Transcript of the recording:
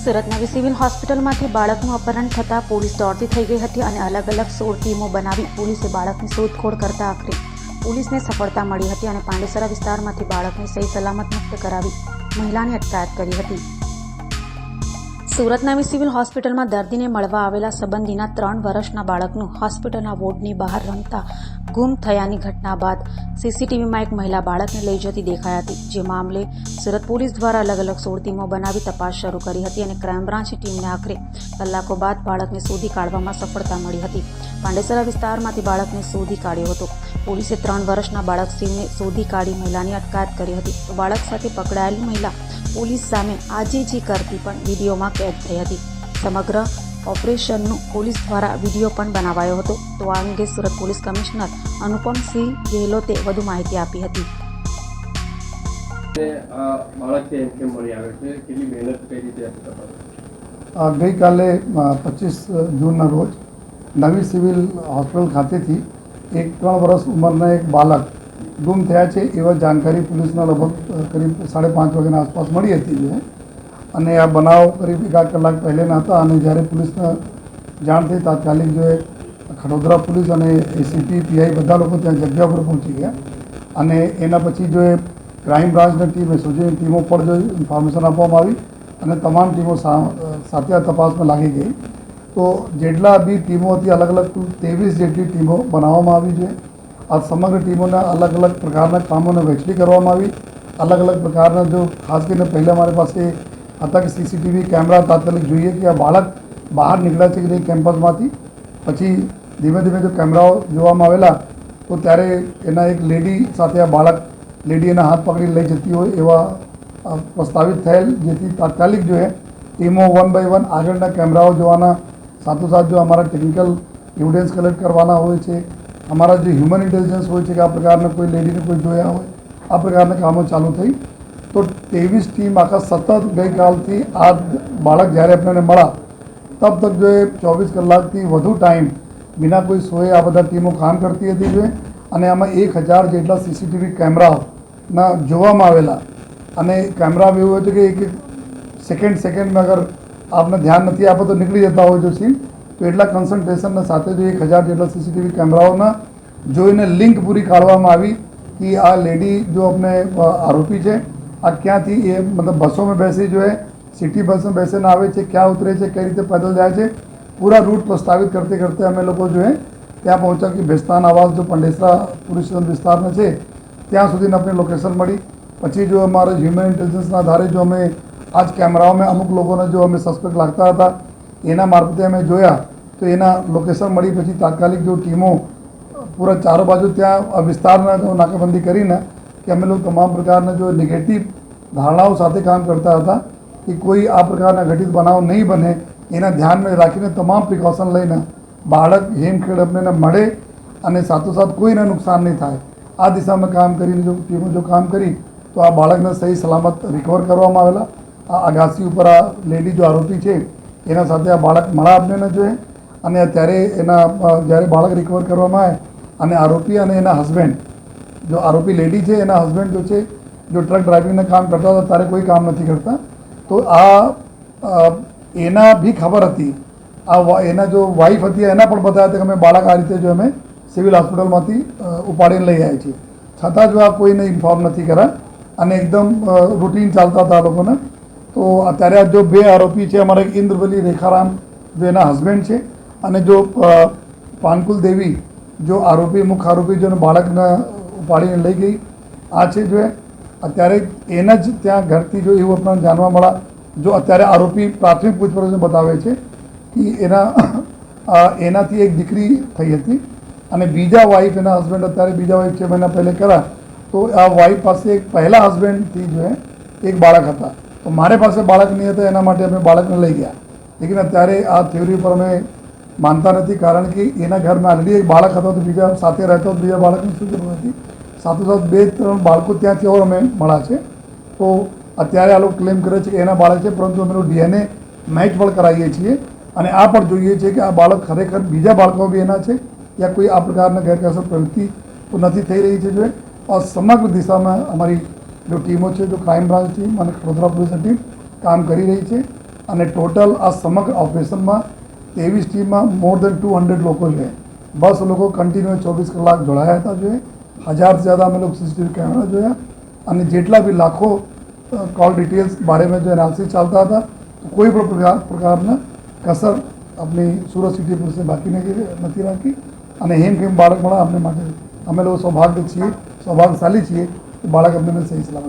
સુરત નવી સિવિલ હોસ્પિટલમાંથી બાળકનું અપહરણ થતાં પોલીસ દોડતી થઈ ગઈ હતી અને અલગ અલગ 16 ટીમો બનાવી પોલીસે બાળકની શોધખોળ કરતા આખરે પોલીસને સફળતા મળી હતી અને પાંડેસરા વિસ્તારમાંથી બાળકને સહી સલામત મુક્ત કરાવી મહિલાની અટકાયત કરી હતી। સુરત નવી સિવિલ હોસ્પિટલમાં દર્દીને મળવા આવેલા સંબંધીના 3 વર્ષના બાળકનું હોસ્પિટલના વોર્ડની બહાર રમતા ગુમ થયાની ઘટના બાદ સીસીટીવીમાં એક મહિલા બાળકને લઈ જતી દેખાઈ હતી, જે મામલે સુરત પોલીસ દ્વારા અલગ અલગ 16 ટીમો બનાવી તપાસ શરૂ કરી હતી અને ક્રાઇમ બ્રાન્ચની ટીમને આખરે કલાકો બાદ બાળકને શોધી કાઢવામાં સફળતા મળી હતી। પાંડેસરા વિસ્તારમાંથી બાળકને શોધી કાઢ્યો હતો। પોલીસે 3 વર્ષના બાળક શિવને શોધી કાઢી મહિલાની અટકાયત કરી હતી, તો બાળક સાથે પકડાયેલી મહિલા પોલીસ સામે આજીજી કરતી પણ વિડીયોમાં કેદ થઈ હતી। સમગ્ર ઓપરેશનનું પોલીસ દ્વારા વિડીયો પણ બનાવાયો હતો। તો આ અંગે સુરત પોલીસ કમિશનર અનુપમસિંહ ગેહલોતે વધુ માહિતી આપી હતી। ગઈકાલે 25 જૂનના રોજ નવી સિવિલ હોસ્પિટલ ખાતેથી એક 3 વર્ષ ઉંમરના એક બાળક ગુમ થયા છે એવા જાણકારી પોલીસના લગભગ કરીબ 5:30 વાગ્યાના આસપાસ મળી હતી અને આ બનાવ કરીબ 1 કલાક પહેલાંના હતા અને જ્યારે પોલીસને જાણ થઈ તાત્કાલિક જો ખડોદરા પોલીસ અને એસીપી પીઆઈ બધા લોકો ત્યાં જગ્યા પર પહોંચી ગયા અને એના પછી જો ક્રાઇમ બ્રાન્ચની ટીમ એસઓજીની ટીમો પર જો ઇન્ફોર્મેશન આપવામાં આવી અને તમામ ટીમો સાથે આ તપાસમાં લાગી ગઈ। તો જેટલા બી ટીમો હતી અલગ અલગ 23 જેટલી ટીમો બનાવવામાં આવી છે। આ સમગ્ર ટીમોના અલગ અલગ પ્રકારના કામોને વહેંચણી કરવામાં આવી। અલગ અલગ પ્રકારના જો ખાસ કરીને પહેલાં મારી પાસે હતા કે સીસીટીવી કેમેરા તાત્કાલિક જોઈએ કે આ બાળક બહાર નીકળ્યા છે કે નહીં કેમ્પસમાંથી। પછી ધીમે ધીમે જો કેમેરાઓ જોવામાં આવેલા તો ત્યારે એના એક લેડી સાથે આ બાળક લેડી એના હાથ પકડી લઈ જતી હોય એવા પ્રસ્તાવિત થયેલ, જેથી તાત્કાલિક જો ટીમો 1 by 1 આગળના કેમેરાઓ જોવાના, સાથોસાથ જો અમારા ટેકનિકલ એવિડન્સ કલેક્ટ કરવાના હોય છે, અમારા જે હ્યુમન ઇન્ટેલિજન્સ હોય છે કે આ પ્રકારના કોઈ લેડીને કોઈ જોયા હોય, આ પ્રકારના કામો ચાલુ થઈ। તો 23 ટીમ આખા સતત ગઈકાલથી આ બાળક જ્યારે આપણને મળ્યા તબ તક જો 24 કલાકથી વધુ ટાઈમ બિના કોઈ સોએ આ બધા ટીમો કામ કરતી હતી જો અને આમાં 1000 જેટલા સીસીટીવી કેમેરાઓના જોવામાં આવેલા અને કેમેરા એવું હોય છે કે એક સેકન્ડમાં અગર આપને ધ્યાન નથી આપે તો નીકળી જતા હોય જો સીન, તો એટલા કન્સન્ટ્રેશનના સાથે જો 1000 જેટલા સીસીટીવી કેમેરાઓના જોઈને લિંક પૂરી કાઢવામાં આવી કે આ લેડી જો આપણે આરોપી છે આ ક્યાંથી એ મતલબ બસોમાં બેસી જો સિટી બસમાં બેસીને આવે છે, ક્યાં ઉતરે છે, કઈ રીતે પેદલ જાય છે, પૂરા રૂટ પ્રસ્તાવિત કરતે કરતે અમે લોકો જો ત્યાં પહોંચ્યા કે બેસ્તાન આવાસ જો પાંડેસરા પોલીસ સ્ટેશન વિસ્તારમાં છે ત્યાં સુધીને આપણે લોકેશન મળી। પછી જો અમારા હ્યુમન ઇન્ટેલિજન્સના આધારે જો અમે આજ કેમેરાઓમાં અમુક લોકોને જો અમે સસ્પેક્ટ લાગતા હતા એના મારફતે અમે જોયા તો એના લોકેશન મળી। પછી તાત્કાલિક જો ટીમો પૂરા ચારો બાજુ ત્યાં વિસ્તારના જો નાકાબંધી કરીને કે અમે લોકો તમામ પ્રકારના જો નેગેટિવ ધારણાઓ સાથે કામ કરતા હતા કે કોઈ આ પ્રકારના ઘટિત બનાવ નહીં બને એના ધ્યાનમાં રાખીને તમામ પ્રિકોશન લઈને બાળક હેમખેડ અમને મળે અને સાથોસાથ કોઈને નુકસાન નહીં થાય આ દિશામાં કામ કરીને જો ટીમો જો કામ કરી તો આ બાળકને સહી સલામત રિકવર કરવામાં આવેલા। આ અગાસી ઉપર આ લેડી જો આરોપી છે એના સાથે આ બાળક મળા આપને જોઈએ અને અત્યારે એના જ્યારે બાળક રિકવર કરવામાં આવે અને આરોપી અને એના હસબન્ડ જો આરોપી લેડી છે એના હસબન્ડ જો છે જો ટ્રક ડ્રાઇવિંગના કામ કરતા હતા ત્યારે કોઈ કામ નથી કરતા, તો આ એના બી ખબર હતી, આ એના જો વાઈફ હતી એના પણ બતાવ્યા હતા કે અમે બાળક આ રીતે જો અમે સિવિલ હોસ્પિટલમાંથી ઉપાડીને લઈ આવ્યા છીએ, છતાં જો આ કોઈને ઇન્ફોર્મ નથી કર્યા અને એકદમ રૂટીન ચાલતા હતા આ લોકોને। તો અત્યારે આ જો 2 આરોપી છે અમારા ઇન્દ્રવલી રેખારામ જો એના હસબન્ડ છે અને જો પાનકુલ દેવી જો આરોપી મુખ્ય આરોપી જો બાળકને ઉપાડીને લઈ ગઈ આ છે જો અત્યારે એના જ ત્યાં ઘરથી જો એવું આપણને જાણવા મળ્યા જો અત્યારે આરોપી પ્રાથમિક પૂછપરછ બતાવે છે કે એનાથી એક દીકરી થઈ હતી અને બીજા વાઈફ એના હસબન્ડ અત્યારે બીજા વાઈફ 6 મહિના પહેલે કર્યા, તો આ વાઈફ પાસે એક પહેલા હસબન્ડથી જો એક બાળક હતા, તો મારે પાસે બાળક નહીં હતા એના માટે અમે બાળકને લઈ ગયા। લેકિન અત્યારે આ થિયોરી પર અમે માનતા નથી, કારણ કે એના ઘરમાં ઓલરેડી એક બાળક હતો તો બીજા સાથે રહેતો બીજા બાળકની શું જરૂર હતી, સાથોસાથ 2-3 બાળકો ત્યાંથી ઓર અમે મળ્યા છે। તો અત્યારે આ લોકો ક્લેમ કરે છે કે એના બાળક છે, પરંતુ અમે DNA મેચ પણ કરાવીએ છીએ અને આ પણ જોઈએ છીએ કે આ બાળક ખરેખર બીજા બાળકો બી એના છે યા કોઈ આ પ્રકારના ગેરકાયદેસર પ્રવૃત્તિ તો નથી થઈ રહી છે જો और समग्र दिशा में हमारी जो टीमों है जो क्राइम ब्रांच टीम और खड़ोदरा पुलिस टीम काम कर रही है અને ટોટલ આ સમગ્ર ઓપરેશનમાં 23 ટીમમાં મોર દેન 200 લોકો છે. 10 લોકો કન્ટિન્યુ 24 કલાક જોડાયા હતા. જોઈએ 1000 से ज़्यादा અમે લોકો સીસીટીવી કેમેરા જોયા અને જેટલા બી લાખો કોલ ડિટેલ્સ બારેમાં જો એનાલિસિસ ચાલતા હતા તો કોઈ પણ પ્રકારના કસર આપણી સુરત સિટી પોલીસે બાકી નથી રાખી અને હેમખેમ બાળક મળે અમને માટે અમે લોકો સૌભાગ્યશાળી છીએ કે બાળક અમને સહી સલામત